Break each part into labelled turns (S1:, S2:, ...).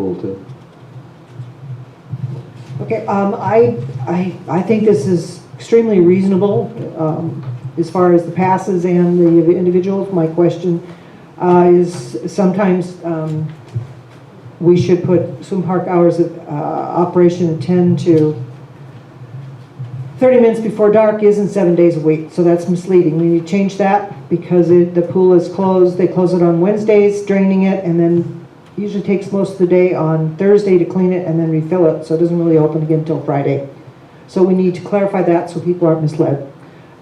S1: pool too.
S2: Okay, I think this is extremely reasonable as far as the passes and the individuals. My question is sometimes we should put swim park hours of operation at 10 to 30 minutes before dark isn't 7 days a week, so that's misleading. We need to change that because the pool is closed. They close it on Wednesdays, draining it, and then usually takes most of the day on Thursday to clean it and then refill it, so it doesn't really open again until Friday. So we need to clarify that so people aren't misled.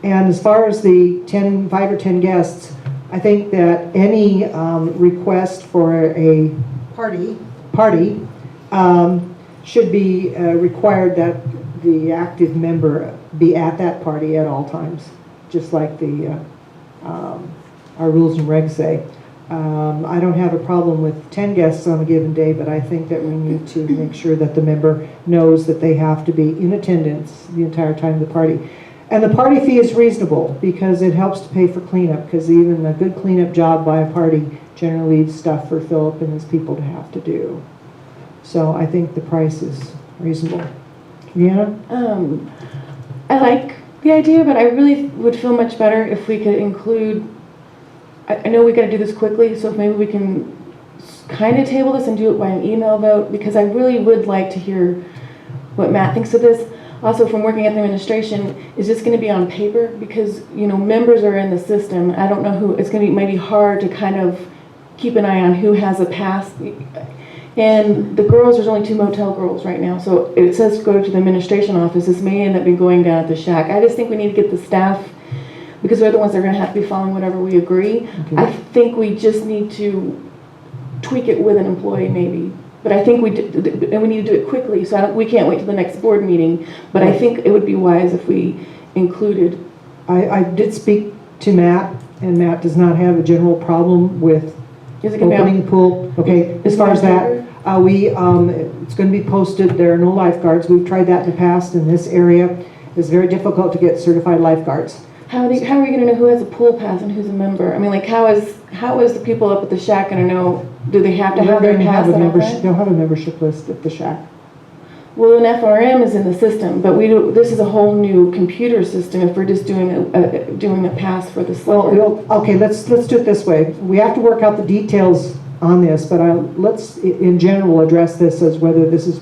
S2: And as far as the 5 or 10 guests, I think that any request for a party should be required that the active member be at that party at all times, just like our rules and regs say. I don't have a problem with 10 guests on a given day, but I think that we need to make sure that the member knows that they have to be in attendance the entire time of the party. And the party fee is reasonable because it helps to pay for cleanup, because even a good cleanup job by a party generally leaves stuff for Philip and his people to have to do. So I think the price is reasonable. Yeah.
S3: I like the idea, but I really would feel much better if we could include, I know we got to do this quickly, so if maybe we can kind of table this and do it by an email vote, because I really would like to hear what Matt thinks of this. Also, from working at the administration, is this going to be on paper? Because, you know, members are in the system. I don't know who, it's going to be maybe hard to kind of keep an eye on who has a pass. And the girls, there's only 2 motel girls right now, so it says go to the administration office. This may end up being going down at the shack. I just think we need to get the staff, because they're the ones that are going to have to be following whatever we agree. Okay. I think we just need to tweak it with an employee maybe. But I think and we need to do it quickly, so we can't wait till the next board meeting. But I think it would be wise if we included.
S2: I did speak to Matt, and Matt does not have a general problem with opening the pool. Okay, as far as that, it's going to be posted. There are no lifeguards. We've tried that in the past in this area. It's very difficult to get certified lifeguards.
S3: How are we going to know who has a pool pass and who's a member? I mean, like, how is the people up at the shack going to know? Do they have to have their pass?
S2: They'll have a membership list at the shack.
S3: Well, an FRM is in the system, but this is a whole new computer system if we're just doing a pass for the slipper.
S2: Well, okay, let's do it this way. We have to work out the details on this, but let's in general address this as whether this is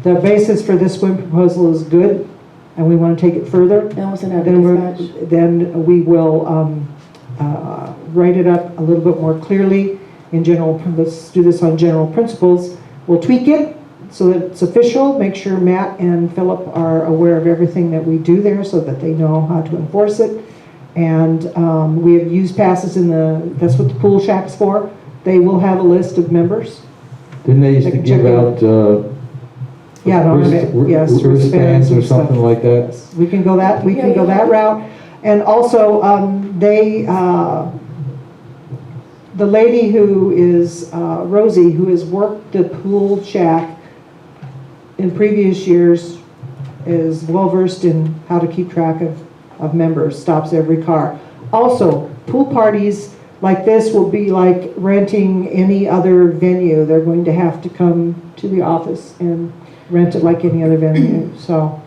S2: the basis for this swim proposal is good, and we want to take it further. Then we will write it up a little bit more clearly in general. Let's do this on general principles. We'll tweak it so that it's official. Make sure Matt and Philip are aware of everything that we do there so that they know how to enforce it. And we have used passes that's what the pool shack's for. They will have a list of members.
S1: Didn't they used to give out wristbands or something like that?
S2: Yes. We can go that route. And also the lady who is Rosie, who has worked the pool shack in previous years, is well versed in how to keep track of members, stops every car. Also, pool parties like this will be like renting any other venue. They're going to have to come to the office and rent it like any other venue. So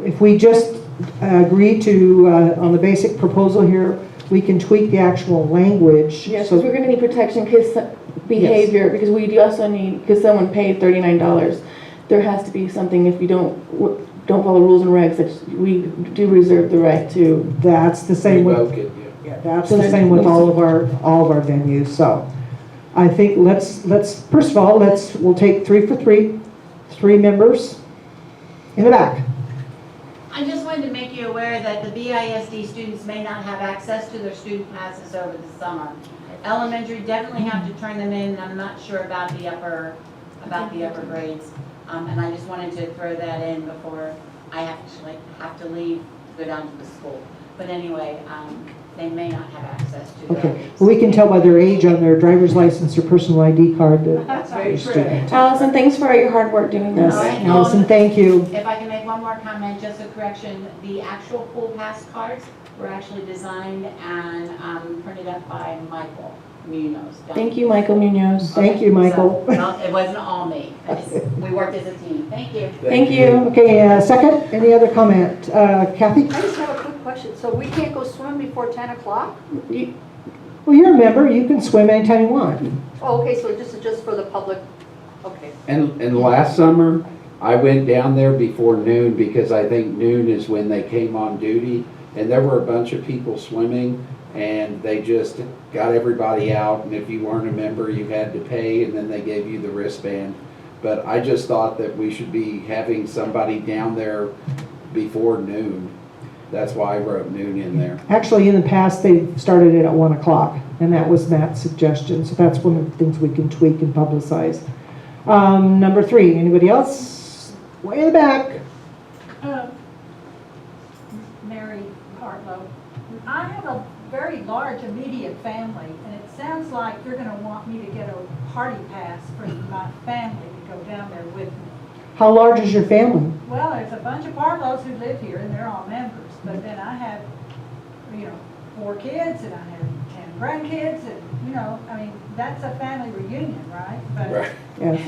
S2: if we just agree to, on the basic proposal here, we can tweak the actual language.
S3: Yes, because we're going to need protection case behavior, yes. Because we also need, because someone paid $39, there has to be something if you don't follow rules and regs that we do reserve the right to.
S2: That's the same with that's the same with all of our venues. So I think let's first of all we'll take 3 for 3 members in the back.
S4: I just wanted to make you aware that the BISD students may not have access to their student passes over the summer. Elementary definitely have to turn them in. I'm not sure about the upper grades, and I just wanted to throw that in before I have to leave to go down to the school. But anyway, they may not have access to those.
S2: Okay, well, we can tell by their age on their driver's license or personal ID card that
S4: that's very true.
S3: Allison, thanks for all your hard work doing this.
S2: Yes, Allison, thank you.
S4: If I can make one more comment, just a correction, the actual pool pass cards were actually designed and printed up by Michael. Munoz.
S3: Thank you, Michael Munoz.
S2: Thank you, Michael.
S4: So, well, it wasn't all me. We worked as a team. Thank you.
S3: Thank you.
S2: Okay, second, any other comment? Kathy?
S5: I just have a quick question. So we can't go swim before 10 o'clock?
S2: Well, you're a member, you can swim anytime you want.
S5: Oh, okay, so this is just for the public, okay.
S6: And last summer, I went down there before noon because I think noon is when they came on duty. And there were a bunch of people swimming and they just got everybody out. And if you weren't a member, you had to pay and then they gave you the wristband. But I just thought that we should be having somebody down there before noon. That's why I wrote noon in there.
S2: Actually, in the past, they started it at 1 o'clock, and that was Matt's suggestion, so that's one of the things we can tweak and publicize. Number 3, anybody else? Way in the back.
S7: Mary Hartlow. I have a very large immediate family, and it sounds like you're going to want me to get a party pass for my family to go down there with me.
S2: How large is your family?
S7: Well, there's a bunch of Hartlows who live here, and they're all members, but then I have, 4 kids, and I have 10 grandkids, and, I mean, that's a family reunion, right? But
S2: Yes.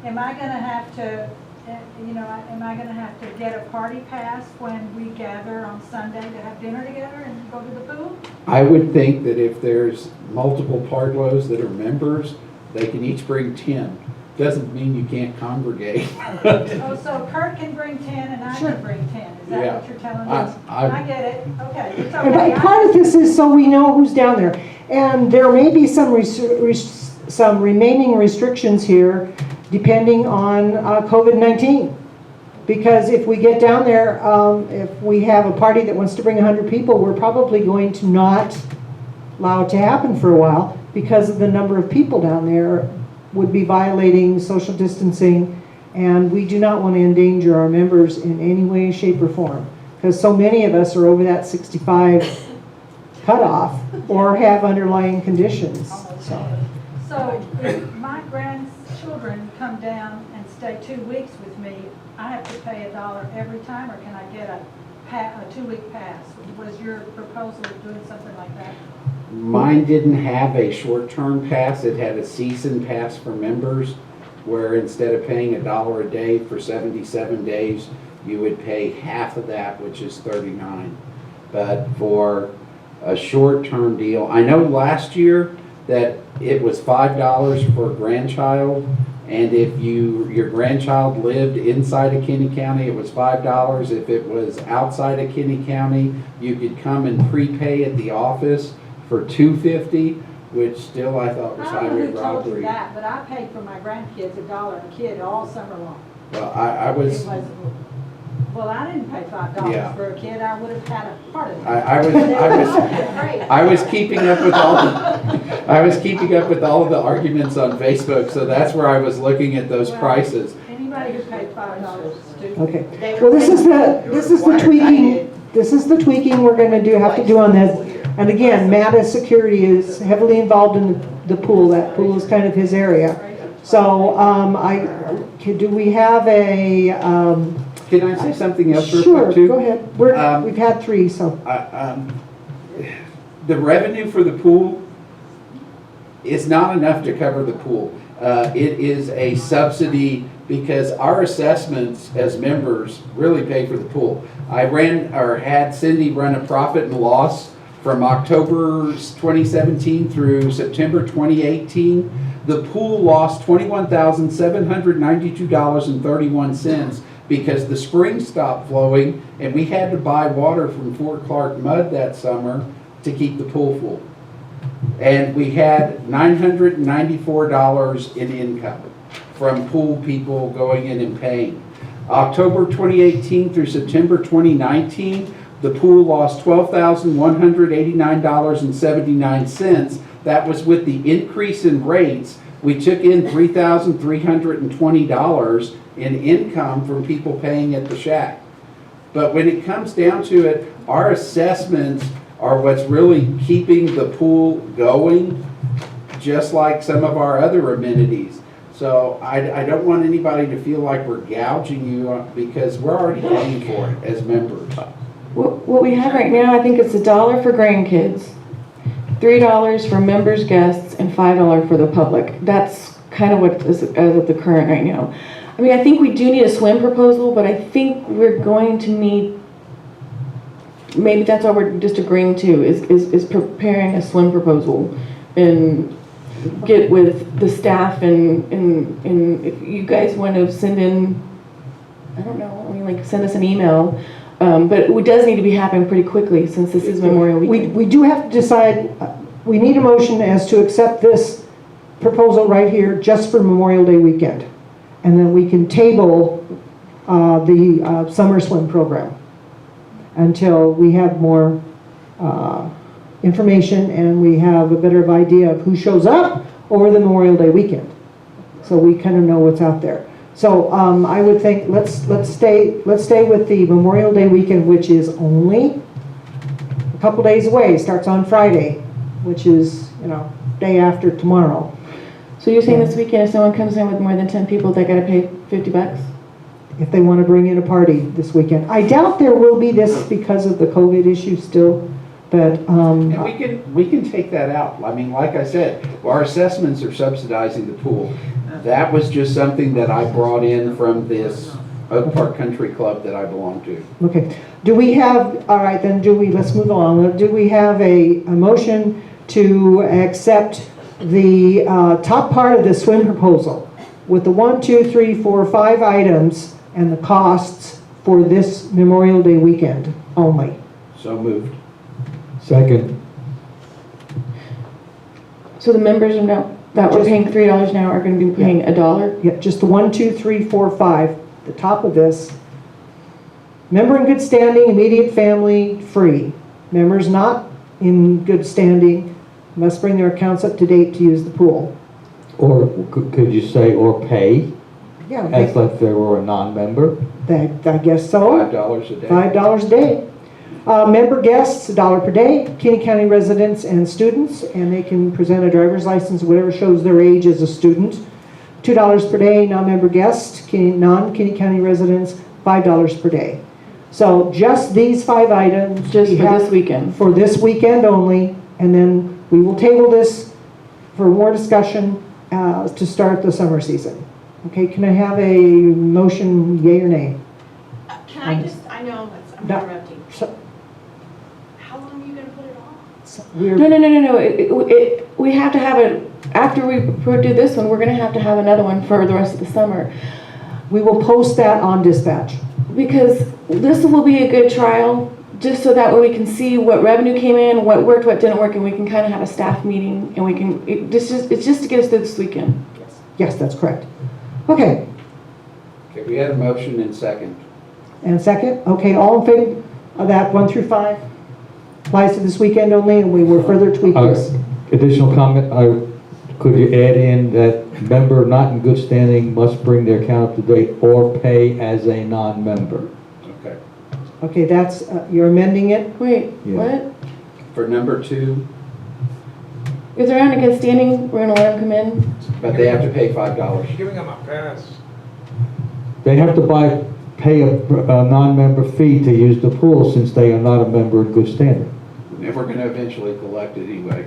S7: am I going to have to, am I going to have to get a party pass when we gather on Sunday to have dinner together and go to the pool?
S6: I would think that if there's multiple Pardlows that are members, they can each bring 10. Doesn't mean you can't congregate.
S7: Oh, so Kurt can bring 10 and I
S2: Sure.
S7: can bring 10, is that
S6: Yeah.
S7: what you're telling me?
S6: I-
S7: I get it, okay, it's
S2: And
S7: okay.
S2: part of this is so we know who's down there. And there may be some some remaining restrictions here depending on COVID-19. Because if we get down there, if we have a party that wants to bring 100 people, we're probably going to not allow it to happen for a while because of the number of people down there would be violating social distancing, and we do not want to endanger our members in any way, shape, or form, because so many of us are over that 65 cutoff or have underlying conditions.
S7: So if my grandchildren come down and stay 2 weeks with me, I have to pay $1 every time, or can I get a 2-week pass? Was your proposal of doing something like that?
S6: Mine didn't have a short-term pass, it had a season pass for members, where instead of paying $1 a day for 77 days, you would pay half of that, which is $39. But for a short-term deal, I know last year that it was $5 for a grandchild, and if your grandchild lived inside of Kinney County, it was $5. If it was outside of Kinney County, you could come and prepay at the office for $2.50, which still I thought was
S7: I don't know
S6: highway
S7: who told you
S6: robbery.
S7: that, but I paid for my grandkids $1 a kid all summer long.
S6: Well, I was,
S7: Well, I didn't pay
S6: Yeah.
S7: $5 for a kid, I would have had a part of it.
S6: I was keeping up with I was keeping up with all of the arguments on Facebook, so that's where I was looking at those prices.
S7: Anybody who paid $5 is stupid.
S2: Okay, well, this is the tweaking, we're gonna have to do on this. And again, Matt as security is heavily involved in the pool, that pool is kind of his area. So, do we have a,
S6: Can I say something else real
S2: sure,
S6: quick too?
S2: go ahead. We've had 3, so.
S6: The revenue for the pool is not enough to cover the pool. It is a subsidy because our assessments as members really pay for the pool. I had Cindy run a profit and loss from October 2017 through September 2018. The pool lost $21,792.31 because the spring stopped flowing and we had to buy water from Fort Clark Mud that summer to keep the pool full. And we had $994 in income from pool people going in and paying. October 2018 through September 2019, the pool lost $12,189.79. That was with the increase in rates. We took in $3,320 in income from people paying at the shack. But when it comes down to it, our assessments are what's really keeping the pool going, just like some of our other amenities. So I don't want anybody to feel like we're gouging you because we're already paying for it as members.
S3: What we have right now, I think it's $1 for grandkids, $3 for members, guests, and $5 for the public. That's kind of what is as of the current right now. I mean, I think we do need a swim proposal, but I think we're going to need, maybe that's what we're just agreeing to, is preparing a swim proposal and get with the staff and if you guys want to send in, I don't know, I mean, like send us an email. But it does need to be happening pretty quickly since this is Memorial Weekend.
S2: We do have to decide, we need a motion as to accept this proposal right here just for Memorial Day weekend. And then we can table the summer swim program until we have more information and we have a better idea of who shows up over the Memorial Day weekend. So we kind of know what's out there. So I would think let's stay with the Memorial Day weekend, which is only a couple days away. Starts on Friday, which is, you know, day after tomorrow.
S3: So you're saying this weekend, if someone comes in with more than 10 people, they got to pay $50?
S2: If they want to bring in a party this weekend. I doubt there will be this because of the COVID issue still, but
S6: And we can take that out. I mean, like I said, our assessments are subsidizing the pool. That was just something that I brought in from this Oak Park Country Club that I belong to.
S2: okay. Do we have, all right, then let's move on. Do we have a motion to accept the top part of the swim proposal with the 1, 2, 3, 4, 5 items and the costs for this Memorial Day weekend only?
S6: So moved.
S1: Second.
S3: So the members are now, that we're paying $3 now are going to be paying $1?
S2: Yeah, just the 1, 2, 3, 4, 5, the top of this. Member in good standing, immediate family, free. Members not in good standing must bring their accounts up to date to use the pool.
S1: Or could you say, or pay,
S2: Yeah,
S1: as if they were a non-member?
S2: I guess so.
S6: $5 a day.
S2: $5 a day. Member guests, $1 per day. Kinney County residents and students, and they can present a driver's license, whatever shows their age as a student. $2 per day. Non-member guests, non-Kinney County residents, $5 per day. So just these 5 items.
S3: Just
S2: we
S3: for
S2: have
S3: this weekend?
S2: For this weekend only, and then we will table this for more discussion to start the summer season. Okay, can I have a motion, yea or nay?
S8: Can I just, I know I'm
S2: No.
S8: interrupting.
S2: So,
S8: How long are you going to put it off?
S2: we're,
S3: No. We have to have it, after we do this one, we're going to have another one for the rest of the summer.
S2: we will post that on dispatch.
S3: Because this will be a good trial, just so that way we can see what revenue came in, what worked, what didn't work, and we can kind of have a staff meeting, and we can, it's just to get us through this weekend.
S2: Yes, that's correct. Okay,
S6: Okay, we had a motion and second.
S2: and second? Okay, all in favor of that 1 through 5? Applies to this weekend only, and we will further tweak this.
S1: Additional comment, could you add in that member not in good standing must bring their account up to date or pay as a non-member?
S6: Okay.
S2: Okay, that's, you're amending it?
S3: Wait,
S1: Yeah.
S3: what?
S6: For number 2,
S3: If they're not in good standing, we're gonna let them come in?
S6: but they have to pay $5.
S9: Giving them a pass.
S1: They have to pay a non-member fee to use the pool since they are not a member in good standing.
S6: And we're going to eventually collect it anyway.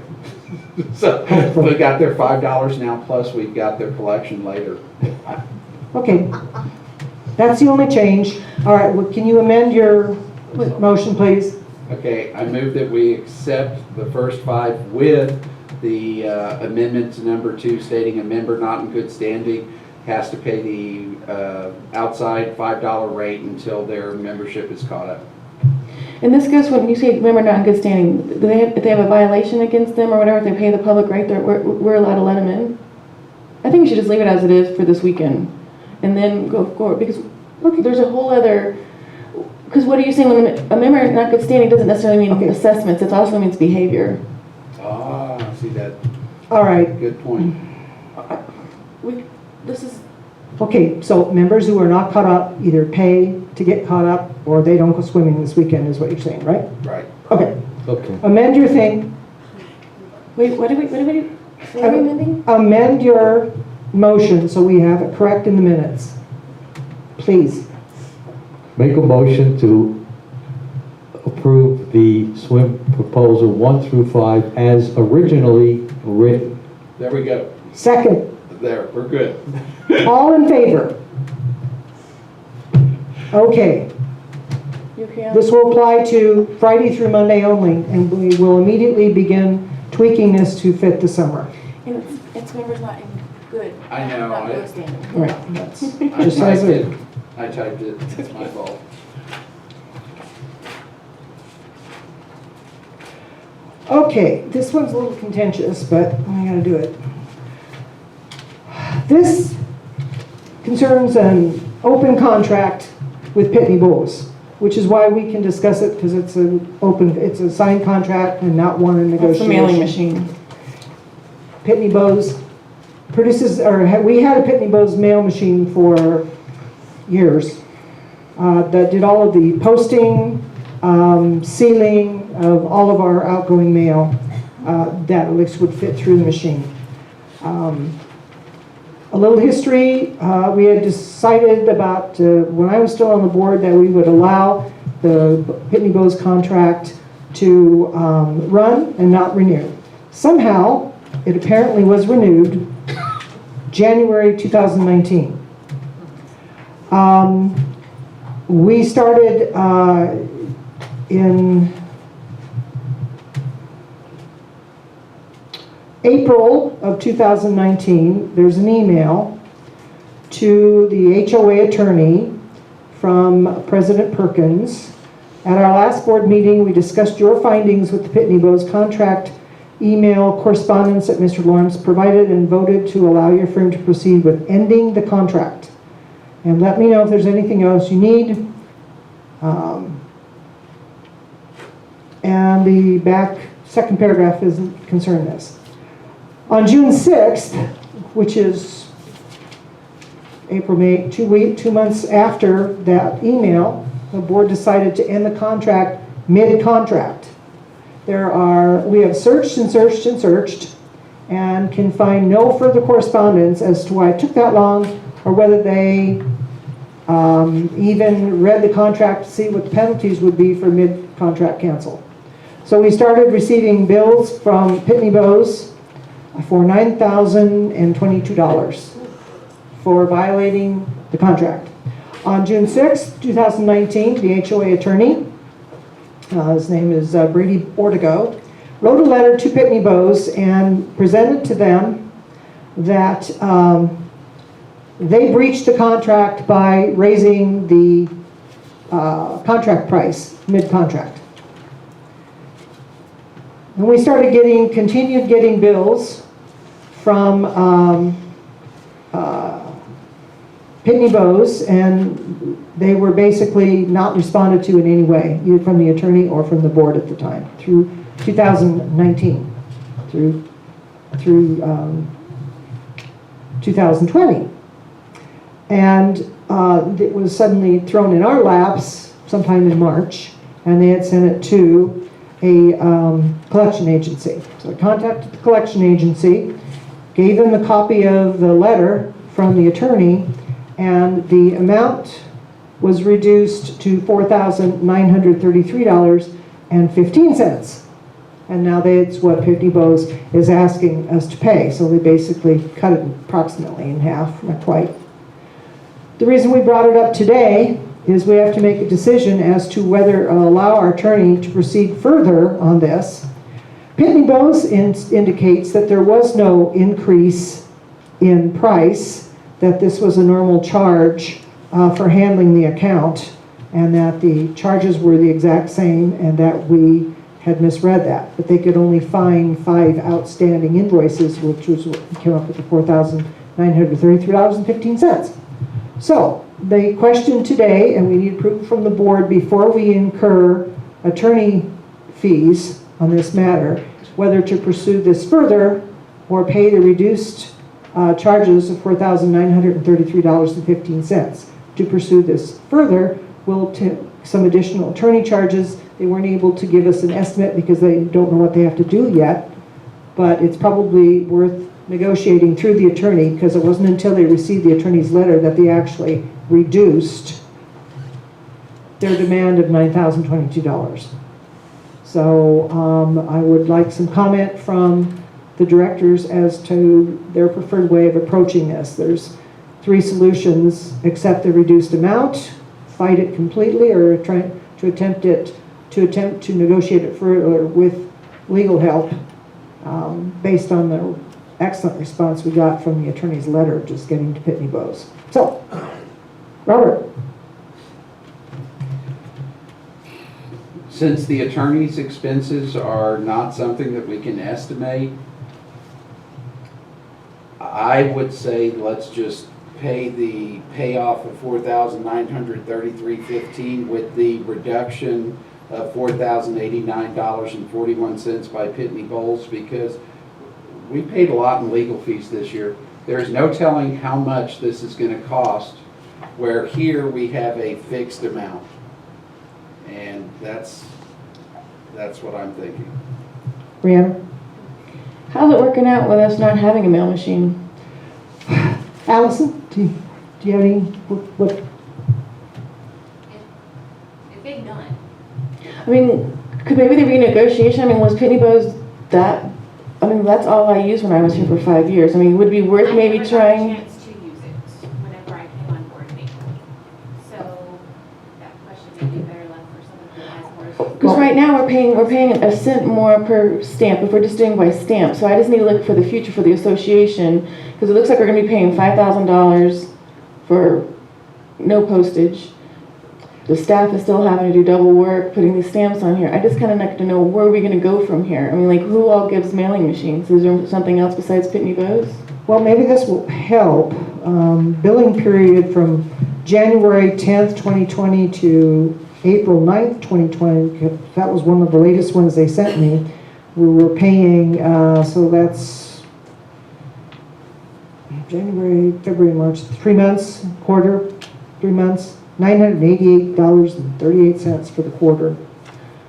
S6: So we got their $5 now, plus we've got their collection later.
S2: Okay. That's the only change. All right, well, can you amend your motion, please?
S6: Okay, I move that we accept the first 5 with the amendment to number 2 stating a member not in good standing has to pay the outside $5 rate until their membership is caught up.
S3: And this goes when you say member not in good standing, do they have, if they have a violation against them or whatever, if they pay the public rate, we're allowed to let them in? I think we should just leave it as it is for this weekend and then go forward, because look, there's a whole other, because what are you saying, when a member in not good standing doesn't necessarily mean assessments, it also means behavior.
S6: Ah, I see that.
S2: All right.
S6: Good point.
S3: This is,
S2: Okay, so members who are not caught up either pay to get caught up or they don't go swimming this weekend is what you're saying, right?
S6: Right.
S2: Okay.
S1: Okay.
S2: Amend your thing.
S3: wait, what are we amending?
S2: Amend your motion so we have it correct in the minutes. Please.
S1: Make a motion to approve the swim proposal 1 through 5 as originally written.
S6: There we go.
S2: Second,
S6: There, we're good.
S2: all in favor? Okay,
S3: You okay on
S2: this will apply to Friday through Monday only, and we will immediately begin tweaking this to fit the summer.
S3: And it's members not in good.
S6: I know,
S3: Not
S6: I-
S3: good standing.
S2: Right, that's
S6: I
S2: just as
S6: typed
S2: it.
S6: it. I typed it. It's my fault.
S2: Okay, this one's a little contentious, but I gotta do it. This concerns an open contract with Pitney Bowes, which is why we can discuss it, because it's it's a signed contract and not one in
S3: That's the
S2: negotiation.
S3: mailing machine.
S2: Pitney Bowes produces, we had a Pitney Bowes mail machine for years that did all of the posting, sealing of all of our outgoing mail that at least would fit through the machine. A little history, we had decided about, when I was still on the board, that we would allow the Pitney Bowes contract to run and not renew. Somehow, it apparently was renewed January 2019. We started in April of 2019. There's an email to the HOA attorney from President Perkins. At our last board meeting, we discussed your findings with the Pitney Bowes contract email correspondence that Mr. Lawrence provided and voted to allow your firm to proceed with ending the contract. And let me know if there's anything else you need. And the second paragraph doesn't concern this. On June 6th, which is April, May, 2 months after that email, the board decided to end the contract mid-contract. We have searched and searched and searched and can find no further correspondence as to why it took that long or whether they even read the contract to see what the penalties would be for mid-contract cancel. So we started receiving bills from Pitney Bowes for $9,022 for violating the contract. On June 6, 2019, the HOA attorney, his name is Brady Ortego, wrote a letter to Pitney Bowes and presented to them that they breached the contract by raising the contract price mid-contract. And we started continued getting bills from Pitney Bowes, and they were basically not responded to in any way, either from the attorney or from the board at the time, through 2019, through 2020. And it was suddenly thrown in our laps sometime in March, and they had sent it to a collection agency. So I contacted the collection agency, gave them a copy of the letter from the attorney, and the amount was reduced to $4,933.15. And now that's what Pitney Bowes is asking us to pay. So they basically cut it approximately in half, not quite. The reason we brought it up today is we have to make a decision as to whether allow our attorney to proceed further on this. Pitney Bowes indicates that there was no increase in price, that this was a normal charge for handling the account, and that the charges were the exact same, and that we had misread that. But they could only find 5 outstanding invoices, which was what came up with the $4,933.15. So the question today, and we need approval from the board before we incur attorney fees on this matter, whether to pursue this further or pay the reduced charges of $4,933.15. To pursue this further, we'll take some additional attorney charges. They weren't able to give us an estimate because they don't know what they have to do yet, but it's probably worth negotiating through the attorney, because it wasn't until they received the attorney's letter that they actually reduced their demand of $9,022. So I would like some comment from the directors as to their preferred way of approaching this. There's three solutions: accept the reduced amount, fight it completely, or try to attempt to negotiate it further with legal help, based on the excellent response we got from the attorney's letter just getting to Pitney Bowes. So, Robert.
S6: Since the attorney's expenses are not something that we can estimate, I would say let's just pay the payoff of $4,933.15 with the reduction of $4,089.41 by Pitney Bowes, because we paid a lot in legal fees this year. There's no telling how much this is going to cost, where here we have a fixed amount. And that's what I'm thinking.
S2: Brianna?
S3: How's it working out with us not having a mail machine?
S2: Allison, do you have any, what?
S9: If big none.
S3: I mean, could maybe there be a negotiation? I mean, was Pitney Bowes that, I mean, that's all I used when I was here for 5 years. I mean, would it be worth maybe trying?
S9: I never got a chance to use it whenever I came on board, thankfully. So that question may be better left for someone who has more.
S3: Because right now we're paying a cent more per stamp if we're just doing by stamp. So I just need to look for the future for the association, because it looks like we're going to be paying $5,000 for no postage. The staff is still having to do double work putting these stamps on here. I just kind of like to know where are we going to go from here. I mean, like, who all gives mailing machines? Is there something else besides Pitney Bowes?
S2: Well, maybe this will help. Billing period from January 10th, 2020 to April 9th, 2020. That was one of the latest ones they sent me. We were paying, so that's January, February, March, 3 months, quarter, 3 months, $988.38 for the quarter.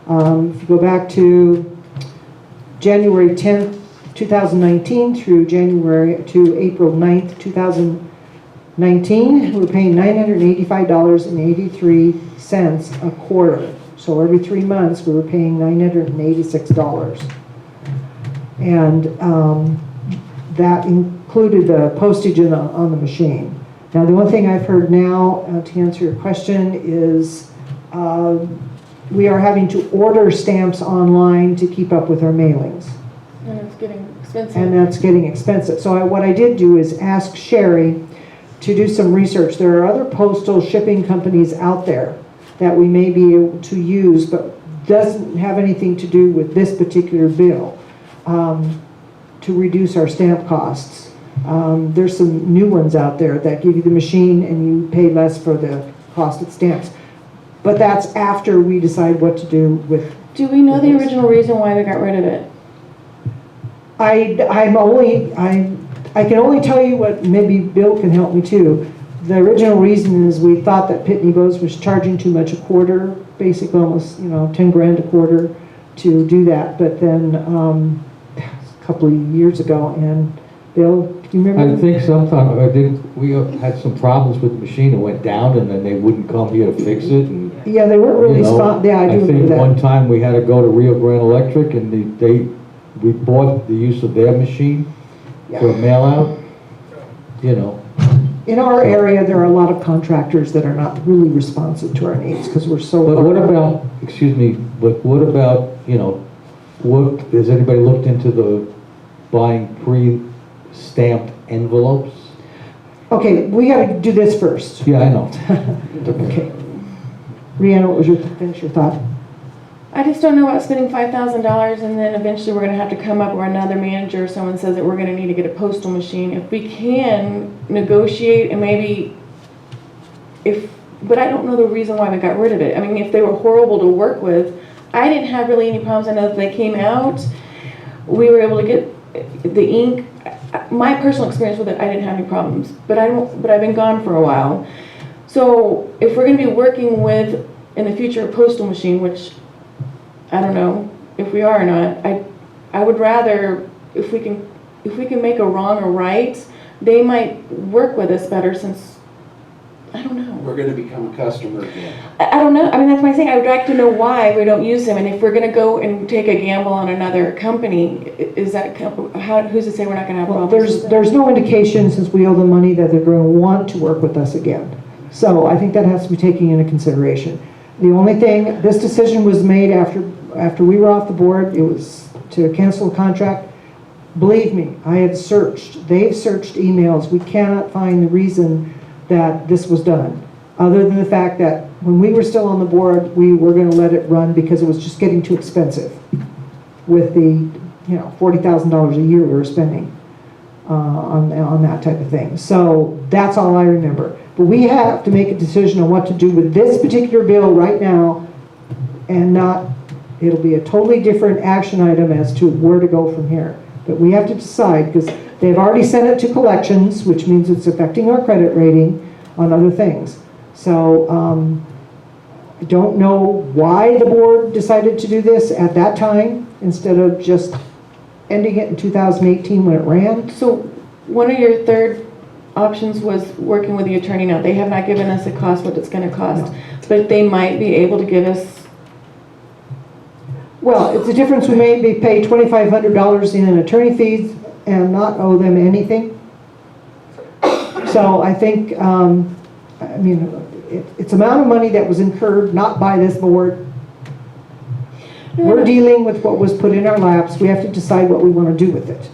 S2: If you go back to January 10th, 2019 through April 9th, 2019, we're paying $985.83 a quarter. So every 3 months, we were paying $986. And that included the postage on the machine. Now, the one thing I've heard now, to answer your question, is we are having to order stamps online to keep up with our mailings.
S3: And it's getting expensive.
S2: And that's getting expensive. So what I did do is ask Sherry to do some research. There are other postal shipping companies out there that we may be able to use, but doesn't have anything to do with this particular bill, to reduce our stamp costs. There's some new ones out there that give you the machine and you pay less for the cost of stamps. But that's after we decide what to do with.
S3: Do we know the original reason why we got rid of it?
S2: I can only tell you what, maybe Bill can help me too. The original reason is we thought that Pitney Bowes was charging too much a quarter, basically almost, 10 grand a quarter to do that. But then a couple of years ago, and Bill, do you remember?
S1: I think sometime, we had some problems with the machine, it went down and then they wouldn't come here to fix it. And,
S2: Yeah, they weren't really, yeah, I do
S1: I think
S2: remember
S1: one
S2: that.
S1: time we had to go to Rio Grande Electric and we bought the use of their machine for a mail out,
S2: In our area, there are a lot of contractors that are not really responsive to our needs because we're so.
S1: But what about, has anybody looked into the buying pre-stamped envelopes?
S2: Okay, we gotta do this first.
S1: Yeah, I know.
S2: Okay. Rihanna, what was finish your thought?
S3: I just don't know about spending $5,000 and then eventually we're going to have to come up, or another manager or someone says that we're going to need to get a postal machine. If we can negotiate and maybe but I don't know the reason why we got rid of it. I mean, if they were horrible to work with, I didn't have really any problems. I know that they came out, we were able to get the ink. My personal experience with it, I didn't have any problems, but I've been gone for a while. So if we're going to be working with, in the future, a postal machine, which I don't know if we are or not, I would rather, if we can make a wrong or right, they might work with us better, since I don't know.
S6: We're gonna become a customer again.
S3: I don't know, I mean, that's my thing, I would like to know why we don't use them, and if we're gonna go and take a gamble on another company, is that, who's to say we're not gonna have
S2: Well,
S3: problems with that?
S2: there's no indication, since we owe them money, that they're going to want to work with us again. So I think that has to be taken into consideration. The only thing, this decision was made after we were off the board. It was to cancel the contract. Believe me, I had searched, they've searched emails. We cannot find the reason that this was done, other than the fact that when we were still on the board, we were going to let it run because it was just getting too expensive with the, $40,000 a year we were spending on that type of thing. So that's all I remember. But we have to make a decision on what to do with this particular bill right now, and it'll be a totally different action item as to where to go from here. But we have to decide, because they've already sent it to collections, which means it's affecting our credit rating on other things. So I don't know why the board decided to do this at that time instead of just ending it in 2018 when it ran.
S3: So one of your third options was working with the attorney now. They have not given us a cost, what it's gonna cost,
S2: No.
S3: but they might be able to give us,
S2: Well, it's a difference. We may be pay $2,500 in attorney fees and not owe them anything. So I think, it's amount of money that was incurred not by this board. We're dealing with what was put in our laps. We have to decide what we want to do with it.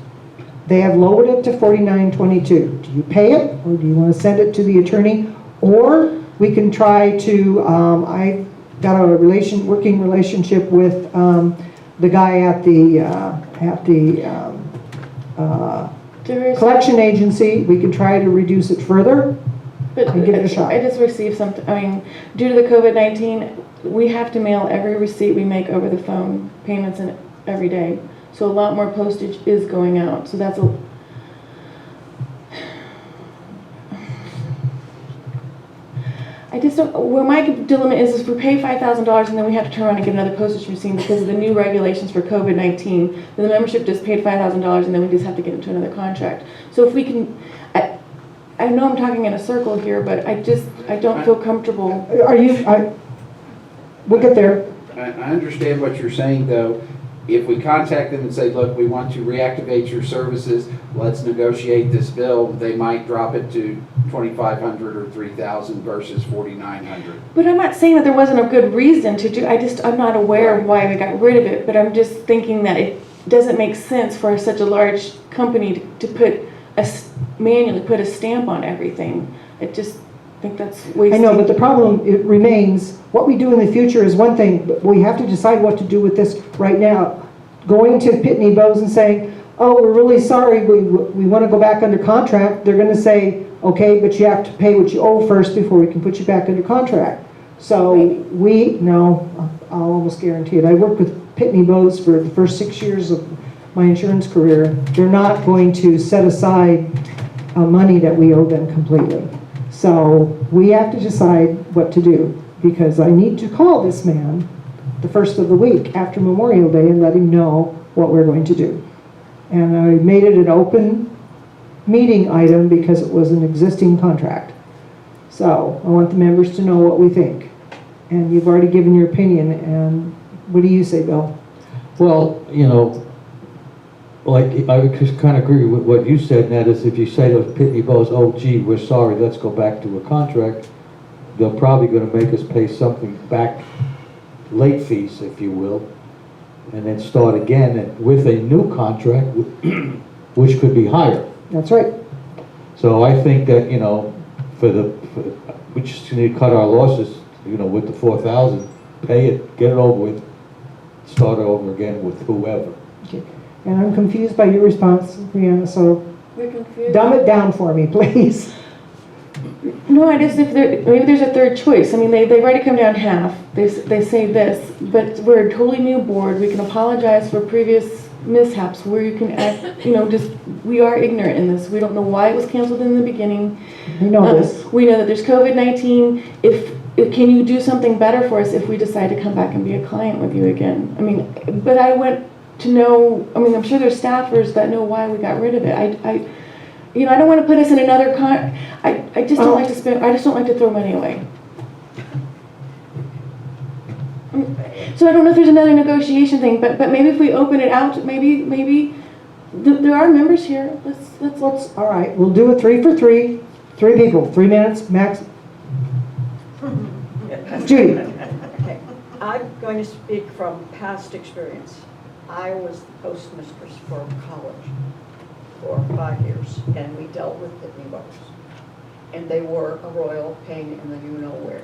S2: They have lowered it to $49.22. Do you pay it, or do you want to send it to the attorney? Or we can try to, I got a working relationship with the guy at the collection agency. We can try to reduce it further.
S3: but
S2: And give it a shot.
S3: I just received something, due to the COVID-19, we have to mail every receipt we make over the phone, payments in every day. So a lot more postage is going out, so that's I just don't, where my dilemma is if we pay $5,000 and then we have to turn around and get another postage machine because of the new regulations for COVID-19, then the membership just paid $5,000 and then we just have to get into another contract. So if we can, I know I'm talking in a circle here, but I don't feel comfortable.
S2: We'll get there.
S6: I understand what you're saying, though. If we contact them and say, look, we want to reactivate your services, let's negotiate this bill, they might drop it to $2,500 or $3,000 versus $4,900.
S3: But I'm not saying that there wasn't a good reason to do, I'm not aware of why we got rid of it, but I'm just thinking that it doesn't make sense for such a large company to manually put a stamp on everything. I just think that's wasting.
S2: I know, but the problem, it remains, what we do in the future is one thing, but we have to decide what to do with this right now. Going to Pitney Bowes and saying, oh, we're really sorry, we want to go back under contract, they're going to say, okay, but you have to pay what you owe first before we can put you back under contract. So I'll almost guarantee it. I worked with Pitney Bowes for the first 6 years of my insurance career. They're not going to set aside money that we owe them completely. So we have to decide what to do, because I need to call this man the first of the week after Memorial Day and let him know what we're going to do. And I made it an open meeting item because it was an existing contract. So I want the members to know what we think. And you've already given your opinion, and what do you say, Bill?
S1: Well, like, I would just kind of agree with what you said, and that is if you say to Pitney Bowes, oh gee, we're sorry, let's go back to a contract, they're probably going to make us pay something back, late fees, if you will, and then start again with a new contract, which could be higher.
S2: That's right.
S1: So I think that, we just need to cut our losses, with the 4,000, pay it, get it over with, start over again with whoever.
S2: Okay. And I'm confused by your response, Brianna, so
S3: We're confused.
S2: dumb it down for me, please.
S3: No, maybe there's a third choice. I mean, they've already come down half. They say this, but we're a totally new board. We can apologize for previous mishaps where you can act, we are ignorant in this. We don't know why it was canceled in the beginning.
S2: We know this.
S3: We know that there's COVID-19. Can you do something better for us if we decide to come back and be a client with you again? I mean, but I went to know, I'm sure there's staffers that know why we got rid of it. you know, I don't want to put us in another I just don't like to spend, I just don't like to throw money away. So I don't know if there's another negotiation thing, but maybe if we open it out, maybe there are members here. Let's.
S2: All right, we'll do a 3 for 3, 3 people, 3 minutes max. Judy.
S5: Okay, I'm going to speak from past experience. I was the postmistress for college for 5 years, and we dealt with Pitney Bowes. And they were a royal pain in the you-know-where.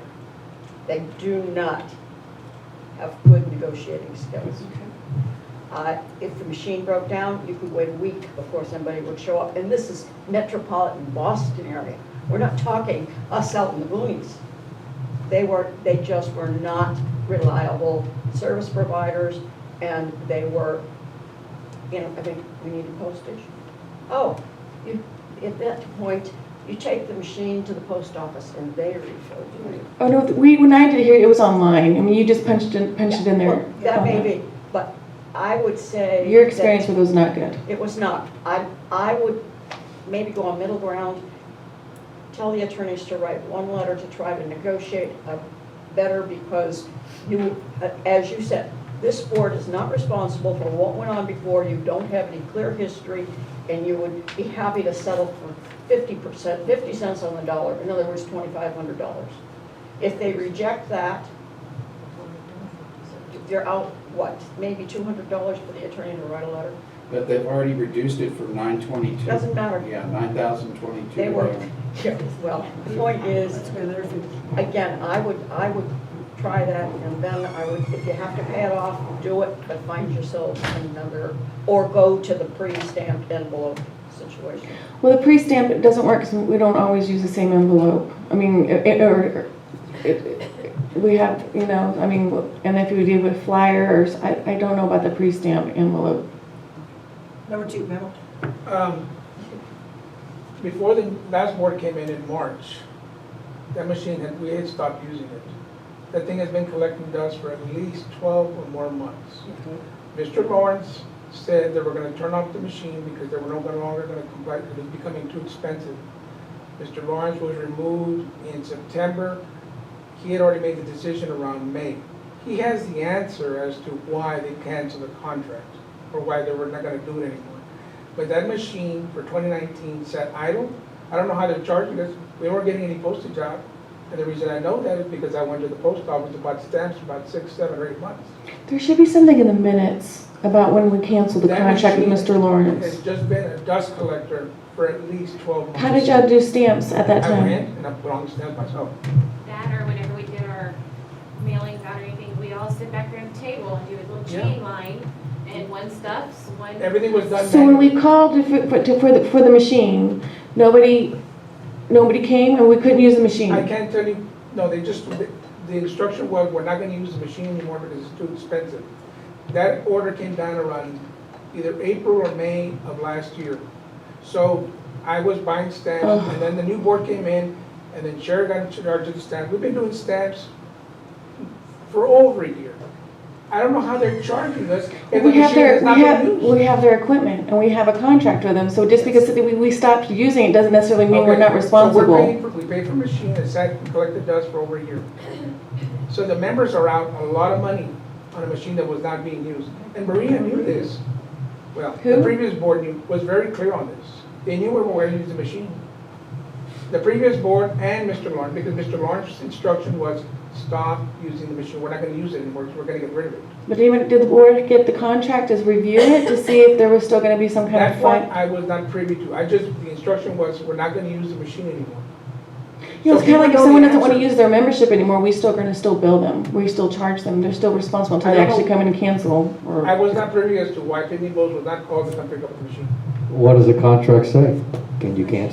S5: They do not have good negotiating skills. If the machine broke down, you could wait a week before somebody would show up. And this is metropolitan Boston area. We're not talking us out in the boonies. They just were not reliable service providers, and they were, you know, I think we needed postage. Oh, at that point, you take the machine to the post office and they refill you.
S3: Oh no, when I did it here, it was online. I mean, you just punched it in there.
S5: Well, that may be, but I would say.
S3: Your experience
S5: that
S3: with it was not good.
S5: It was not. I would maybe go on middle ground, tell the attorneys to write one letter to try to negotiate better, because you, as you said, this board is not responsible for what went on before. You don't have any clear history, and you would be happy to settle for 50%, 50 cents on the dollar, in other words, $2,500. If they reject that, they're out, what, maybe $200 for the attorney to write a letter?
S6: But they've already reduced it from 922.
S5: Doesn't matter.
S6: Yeah, 9,022.
S5: They were, yeah, well, the point is, again, I would try that, and then I would, if you have to pay it off, do it, but find yourself another, or go to the pre-stamped envelope situation.
S3: Well, the pre-stamp, it doesn't work because we don't always use the same envelope. I mean, we have, you know, I mean, and if you deal with flyers, I don't know about the pre-stamp envelope.
S2: Number 2, Mel.
S10: Before the last board came in March, that machine we had stopped using it. That thing has been collecting dust for at least 12 or more months. Mr. Lawrence said they were going to turn off the machine because they were no longer going to comply because it was becoming too expensive. Mr. Lawrence was removed in September. He had already made the decision around May. He has the answer as to why they canceled the contract or why they were not going to do it anymore. But that machine for 2019 sat idle. I don't know how they're charging us. We weren't getting any postage out. And the reason I know that is because I went to the post office and bought stamps for about 6, 7, or 8 months.
S3: There should be something in the minutes about when we canceled the
S10: That
S3: contract with
S10: machine
S3: Mr. Lawrence.
S10: It's just been a dust collector for at least 12 months.
S3: How did y'all do stamps at that
S10: I
S3: time?
S10: went and I put on the stamp myself.
S9: That, or whenever we did our mailings out or anything, we all sit back around the table and do a little
S10: Yeah.
S9: chain line, and one stuffs, one.
S10: Everything was done
S3: So when we
S10: manually.
S3: called for the machine, nobody came and we couldn't use the machine.
S10: I can't tell you, no, they just, the instruction was, we're not gonna use the machine anymore because it's too expensive. That order came down around either April or May of last year. So I was buying stamps,
S3: Oh.
S10: and then the new board came in, and then Sherry got in charge of the stamps. We've been doing stamps for over a year. I don't know how they're charging us if the
S3: We have
S10: machine
S3: their,
S10: is not being used.
S3: we have their equipment and we have a contract with them, so just because we stopped using it doesn't necessarily mean we're
S10: Okay,
S3: not
S10: so
S3: responsible.
S10: we paid for a machine that sat and collected dust for over a year. So the members are out a lot of money on a machine that was not being used. And Maria knew this. Well, the
S3: Who?
S10: previous board was very clear on this. They knew we were going to use the machine. The previous board and Mr. Lawrence, because Mr. Lawrence's instruction was stop using the machine. We're not going to use it anymore, we're going to get rid of it.
S3: But even, did the board get the contractors review it to see if there was still gonna be some kind of
S10: That one
S3: fight?
S10: I was not privy to. The instruction was we're not going to use the machine anymore.
S3: You know, it's
S10: So
S3: kinda like if
S10: people know
S3: someone
S10: the
S3: doesn't wanna
S10: answer.
S3: use their membership anymore, we still gonna bill them. We still charge them. They're still responsible until
S10: I
S3: they
S10: don't
S3: actually
S10: know.
S3: come in and cancel or.
S10: I was not privy as to why Pitney Bowes was not called to come pick up the machine.
S1: What does the contract say? Can you cancel?